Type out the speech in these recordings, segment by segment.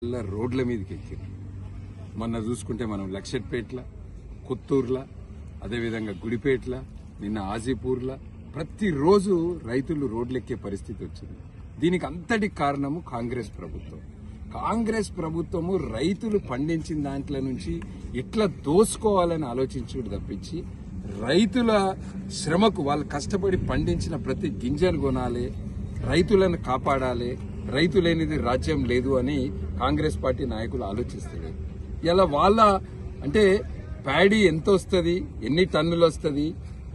రోడ్ల మీదకి ఎక్కిరు. మొన్న చూసుకుంటే మనం లక్షట్పేట్ల, కొత్తూర్ల, అదేవిధంగా గుడిపేట్ల, నిన్న ఆజీపూర్ల ప్రతిరోజు రైతులు రోడ్లెక్కే పరిస్థితి వచ్చింది. దీనికి అంతటి కారణము కాంగ్రెస్ ప్రభుత్వం. కాంగ్రెస్ ప్రభుత్వము రైతులు పండించిన దాంట్లో నుంచి ఎట్లా దోసుకోవాలని ఆలోచించుడు తప్పించి రైతుల శ్రమకు వాళ్ళు కష్టపడి పండించిన ప్రతి గింజను కొనాలి, రైతులను కాపాడాలి, రైతు లేనిది రాజ్యం లేదు అని కాంగ్రెస్ పార్టీ నాయకులు ఆలోచిస్తలేరు. ఇలా వాళ్ళ అంటే ప్యాడీ ఎంత వస్తుంది, ఎన్ని టన్నులు వస్తుంది,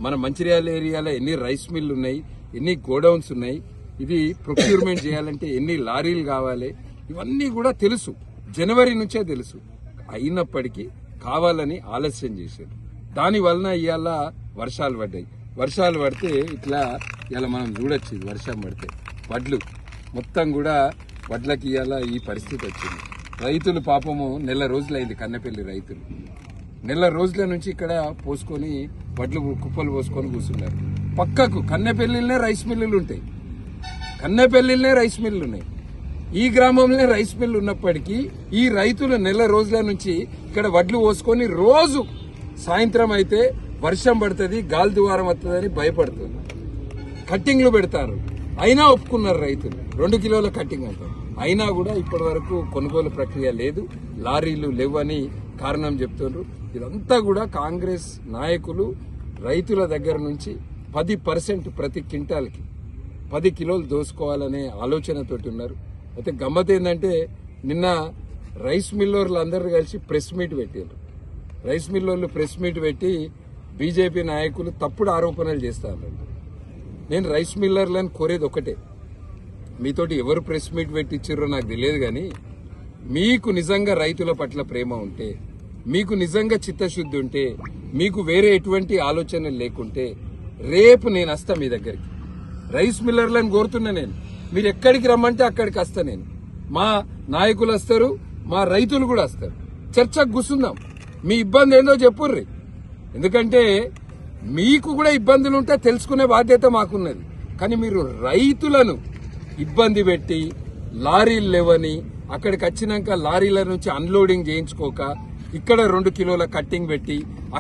మన మంచిర్యాల ఏరియాలో ఎన్ని రైస్ మిల్లు ఉన్నాయి, ఎన్ని గోడౌన్స్ ఉన్నాయి, ఇది ప్రొక్యూర్మెంట్ చేయాలంటే ఎన్ని లారీలు కావాలి, ఇవన్నీ కూడా తెలుసు, జనవరి నుంచే తెలుసు. అయినప్పటికీ కావాలని ఆలస్యం చేశారు. దాని వలన ఇవాళ వర్షాలు పడ్డాయి. వర్షాలు పడితే ఇట్లా ఇలా మనం చూడొచ్చు, ఇది వర్షం పడితే వడ్లు మొత్తం కూడా వడ్లకి ఇవాళ ఈ పరిస్థితి వచ్చింది. రైతులు పాపము నెల రోజులైంది, కన్నెపల్లి రైతులు నెల రోజుల నుంచి ఇక్కడ పోసుకొని వడ్లు కుప్పలు పోసుకొని కూర్చున్నారు. పక్కకు కన్నెపల్లిలోనే రైస్ మిల్లులు ఉంటాయి, కన్నెపల్లిలోనే రైస్ మిల్లులు ఉన్నాయి. ఈ గ్రామంలోనే రైస్ మిల్లు ఉన్నప్పటికీ ఈ రైతులు నెల రోజుల నుంచి ఇక్కడ వడ్లు పోసుకొని రోజు సాయంత్రం అయితే వర్షం పడుతుంది, గాలి దువారం వస్తుందని భయపడుతుంది. కట్టింగ్లు పెడతారు, అయినా ఒప్పుకున్నారు రైతులు. 2 కిలోల కట్టింగ్ అంటారు, అయినా కూడా ఇప్పటి వరకు కొనుగోలు ప్రక్రియ లేదు, లారీలు లేవని కారణం చెప్తున్నారు. ఇదంతా కూడా కాంగ్రెస్ నాయకులు రైతుల దగ్గర నుంచి 10% ప్రతి క్వింటాల్కి 10 కిలోలు దోసుకోవాలనే ఆలోచనతోటి ఉన్నారు. అయితే గమ్మత్ ఏంటంటే నిన్న రైస్ మిల్లోర్లు అందరూ కలిసి ప్రెస్ మీట్ పెట్టారు. రైస్ మిల్లోర్లు ప్రెస్ మీట్ పెట్టి బీజేపీ నాయకులు తప్పుడు ఆరోపణలు చేస్తారు. నేను రైస్ మిల్లర్లను కోరేది ఒకటే, మీతోటి ఎవరు ప్రెస్ మీట్ పెట్టించారో నాకు తెలియదు, కానీ మీకు నిజంగా రైతుల పట్ల ప్రేమ ఉంటే, మీకు నిజంగా చిత్తశుద్ధి ఉంటే, మీకు వేరే ఎటువంటి ఆలోచనలు లేకుంటే రేపు నేను వస్తా మీ దగ్గరికి. రైస్ మిల్లర్లను కోరుతున్నా నేను, మీరు ఎక్కడికి రమ్మంటే అక్కడికి వస్తా నేను. మా నాయకులు వస్తారు, మా రైతులు కూడా వస్తారు, చర్చకు కూర్చుందాం. మీ ఇబ్బంది ఏందో చెప్పుర్రి, ఎందుకంటే మీకు కూడా ఇబ్బందులు ఉంటే తెలుసుకునే బాధ్యత మాకున్నది. కానీ మీరు రైతులను ఇబ్బంది పెట్టి లారీలు లేవని అక్కడికి వచ్చినాక లారీల నుంచి అన్లోడింగ్ చేయించుకోక ఇక్కడ 2 కిలోల కట్టింగ్ పెట్టి